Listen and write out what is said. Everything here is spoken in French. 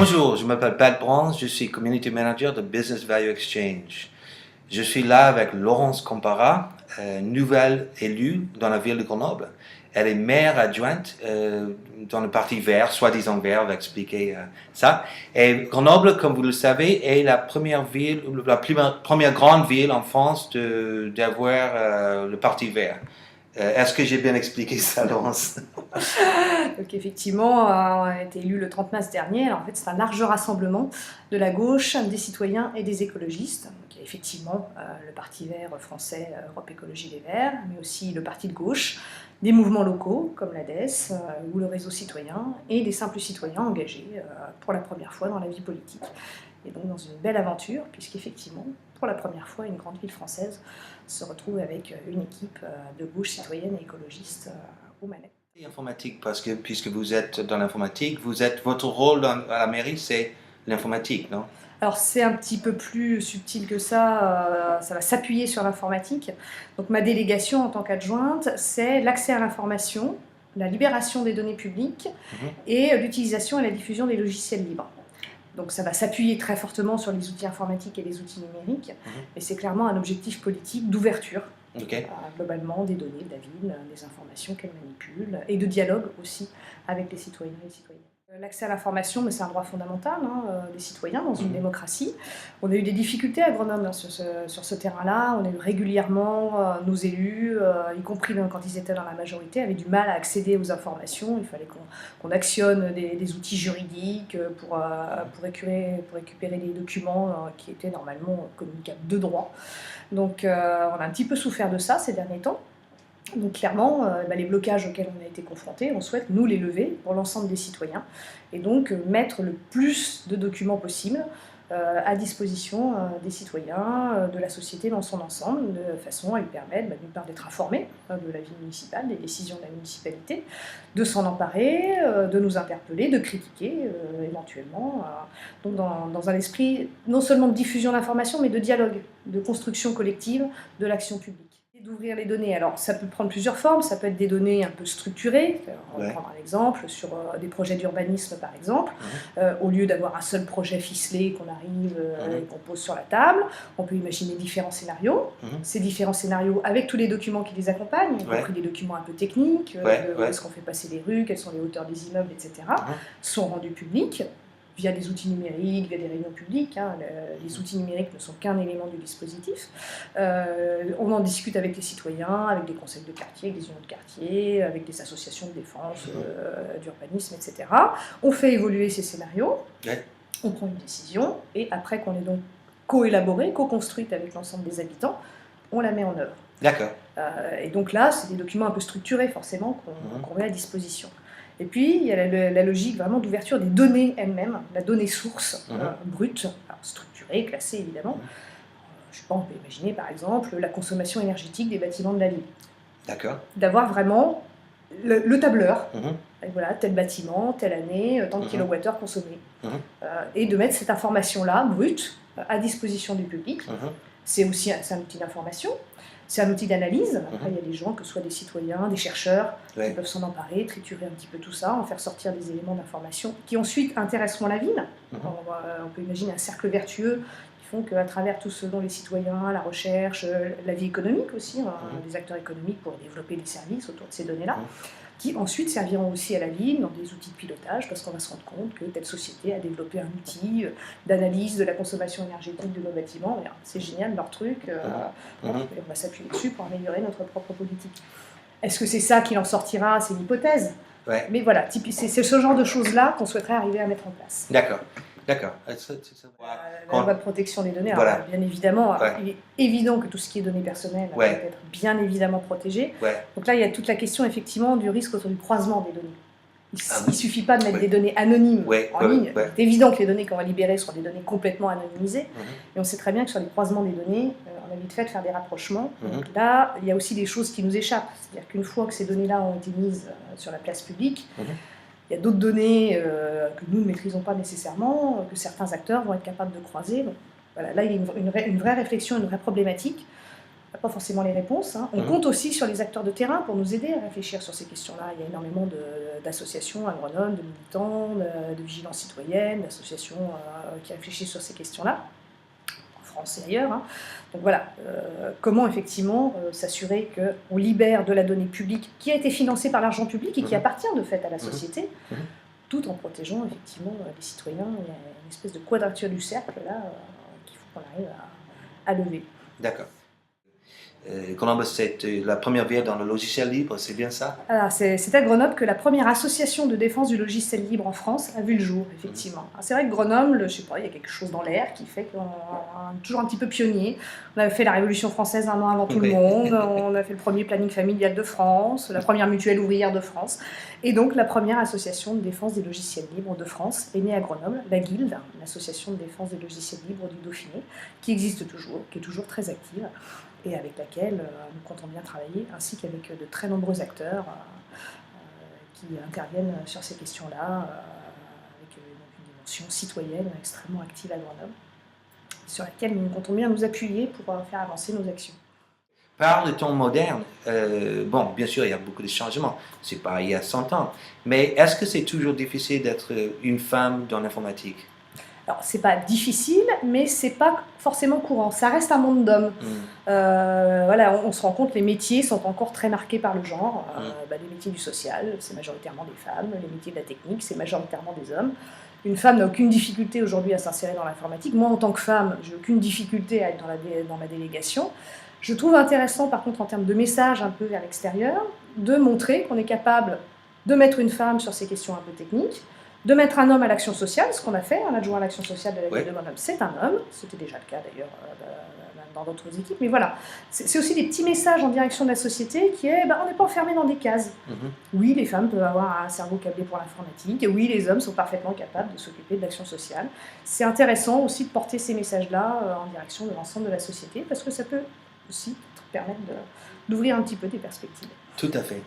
Bonjour, je m'appelle Pat Brans, je suis Community Manager de Business Value Exchange. Je suis là avec Laurence Compara, nouvelle élue dans la ville de Grenoble. Elle est maire adjointe dans le parti vert, soi-disant vert, on va expliquer ça. Et Grenoble, comme vous le savez, est la première ville, première grande ville en France d'avoir le parti vert. Est-ce que j'ai bien expliqué ça, Laurence? Donc effectivement, on a été élu le 30 mars dernier. Alors en fait, c'est un large rassemblement de la gauche, des citoyens et des écologistes. Donc, il y a effectivement le Parti vert français, Europe Écologie Les Verts, mais aussi le parti de gauche, des mouvements locaux comme l'ADES ou le réseau citoyen, et des simples citoyens engagés pour la première fois dans la vie politique. Et donc dans une belle aventure, puisqu'effectivement, pour la première fois, une grande ville française se retrouve avec une équipe de gauche citoyenne et écologiste aux manettes. Informatique, parce que puisque vous êtes dans l'informatique, votre rôle à la mairie, c'est l'informatique, non? Alors c'est un petit peu plus subtil que ça va s'appuyer sur l'informatique. Donc ma délégation en tant qu'adjointe, c'est l'accès à l'information, la libération des données publiques et l'utilisation et la diffusion des logiciels libres. Donc ça va s'appuyer très fortement sur les outils informatiques et les outils numériques, mais c'est clairement un objectif politique d'ouverture, globalement, des données de la ville, des informations qu'elle manipule, et de dialogue aussi avec les citoyens et les citoyennes. L'accès à l'information, c'est un droit fondamental des citoyens dans une démocratie. On a eu des difficultés à Grenoble sur ce terrain-là. On a eu régulièrement nos élus, y compris quand ils étaient dans la majorité, avaient du mal à accéder aux informations. Il fallait qu'on actionne des outils juridiques pour récupérer des documents qui étaient normalement communicables de droit. Donc on a un petit peu souffert de ça ces derniers temps. Donc clairement, les blocages auxquels on a été confrontés, on souhaite nous les lever pour l'ensemble des citoyens et donc mettre le plus de documents possible à disposition des citoyens, de la société dans son ensemble, de façon à lui permettre d'une part d'être informés de la vie municipale, des décisions de la municipalité, de s'en emparer, de nous interpeller, de critiquer éventuellement, donc dans un esprit non seulement de diffusion d'informations mais de dialogue, de construction collective de l'action publique. D'ouvrir les données. Alors ça peut prendre plusieurs formes, ça peut être des données un peu structurées, on va prendre un exemple sur des projets d'urbanisme par exemple, au lieu d'avoir un seul projet ficelé qu'on arrive et qu'on pose sur la table, on peut imaginer différents scénarios, ces différents scénarios avec tous les documents qui les accompagnent, y compris des documents un peu techniques, où est-ce qu'on fait passer les rues, quelles sont les hauteurs des immeubles, etc., sont rendus publics, via des outils numériques, via des réunions publiques. Les outils numériques ne sont qu'un élément du dispositif. On en discute avec les citoyens, avec des conseils de quartier, avec des unions de quartier, avec des associations de défense, d'urbanisme, etc. On fait évoluer ces scénarios, on prend une décision, et après qu'on ait donc co-élaboré, co-construite avec l'ensemble des habitants, on la met en œuvre. D'accord. Et donc là, c'est des documents un peu structurés, forcément, qu'on met à disposition. Et puis, il y a la logique vraiment d'ouverture des données elles-mêmes, la donnée source brute, structurée, classée évidemment. Je sais pas, on peut imaginer par exemple la consommation énergétique des bâtiments de la ville. D'accord. D'avoir vraiment le tableur, et voilà, tel bâtiment, telle année, tant de kilowattheures consommés. Et de mettre cette information-là, brute, à disposition du public. C'est aussi un outil d'information. C'est un outil d'analyse. Après, il y a des gens, que ce soit des citoyens, des chercheurs, qui peuvent s'en emparer, triturer un petit peu tout ça, en faire sortir des éléments d'information qui ensuite intéresseront la ville. On peut imaginer un cercle vertueux qui font qu'à travers tout ce dont les citoyens, la recherche, la vie économique aussi, des acteurs économiques pour développer des services autour de ces données-là, qui ensuite serviront aussi à la ville dans des outils de pilotage, parce qu'on va se rendre compte que telle société a développé un outil d'analyse de la consommation énergétique de nos bâtiments. C'est génial leur truc, on va s'appuyer dessus pour améliorer notre propre politique. Est-ce que c'est ça qu'il en sortira? C'est une hypothèse. Mais voilà, c'est ce genre de choses-là qu'on souhaiterait arriver à mettre en place. D'accord. D'accord. La loi de protection des données, alors, bien évidemment, il est évident que tout ce qui est données personnelles doit être bien évidemment protégé. Donc là, il y a toute la question effectivement du risque autour du croisement des données. Il ne suffit pas de mettre des données anonymes en ligne. C'est évident que les données qu'on va libérer seront des données complètement anonymisées. Mais on sait très bien que sur les croisements des données, on a vite fait de faire des rapprochements. Donc là, il y a aussi des choses qui nous échappent. C'est-à-dire qu'une fois que ces données-là ont été mises sur la place publique, il y a d'autres données que nous ne maîtrisons pas nécessairement, que certains acteurs vont être capables de croiser. Donc, voilà, là, il y a une vraie réflexion, une vraie problématique. n'a pas forcément les réponses. Hein. On compte aussi sur les acteurs de terrain pour nous aider à réfléchir sur ces questions-là. Il y a énormément d'associations à Grenoble, de militants, de vigilance citoyenne, d'associations qui réfléchissent sur ces questions-là, en France et ailleurs. Hein. Donc voilà, comment effectivement s'assurer qu'on libère de la donnée publique qui a été financée par l'argent public et qui appartient de fait à la société, tout en protégeant effectivement les citoyens. Il y a une espèce de quadrature du cercle là qu'il faut qu'on arrive à lever. D'accord. Grenoble, c'est la première ville dans le logiciel libre, c'est bien ça? Alors, c'est à Grenoble que la première association de défense du logiciel libre en France a vu le jour, effectivement. C'est vrai que Grenoble, je sais pas, il y a quelque chose dans l'air qui fait qu'on est toujours un petit peu pionnier. On avait fait la Révolution française un an avant tout le monde, on a fait le premier planning familial de France, la première mutuelle ouvrière de France, et donc la première association de défense des logiciels libres de France est née à Grenoble, la Guilde, une association de défense des logiciels libres du Dauphiné, qui existe toujours, qui est toujours très active, et avec laquelle nous comptons bien travailler, ainsi qu'avec de très nombreux acteurs qui interviennent sur ces questions-là, avec une dimension citoyenne extrêmement active à Grenoble, sur laquelle nous comptons bien nous appuyer pour faire avancer nos actions. Par le temps moderne, bon, bien sûr, il y a beaucoup de changements, c'est pas il y a 100 ans, mais est-ce que c'est toujours difficile d'être une femme dans l'informatique? Alors, c'est pas difficile, mais c'est pas forcément courant. Ça reste un monde d'hommes. Voilà, on se rend compte que les métiers sont encore très marqués par le genre. Les métiers du social, c'est majoritairement des femmes. Les métiers de la technique, c'est majoritairement des hommes. Une femme n'a aucune difficulté aujourd'hui à s'insérer dans l'informatique. Moi, en tant que femme, j'ai aucune difficulté à être dans ma délégation. Je trouve intéressant, par contre, en termes de message un peu vers l'extérieur, de montrer qu'on est capable de mettre une femme sur ces questions un peu techniques, de mettre un homme à l'action sociale, ce qu'on a fait, un adjoint à l'action sociale de la ville de Grenoble, c'est un homme, c'était déjà le cas d'ailleurs dans d'autres équipes, mais voilà, c'est aussi des petits messages en direction de la société qui est, on n'est pas enfermé dans des cases. Oui, les femmes peuvent avoir un cerveau câblé pour l'informatique, et oui, les hommes sont parfaitement capables de s'occuper de l'action sociale. C'est intéressant aussi de porter ces messages-là en direction de l'ensemble de la société, parce que ça peut aussi permettre d'ouvrir un petit peu des perspectives. Tout à fait.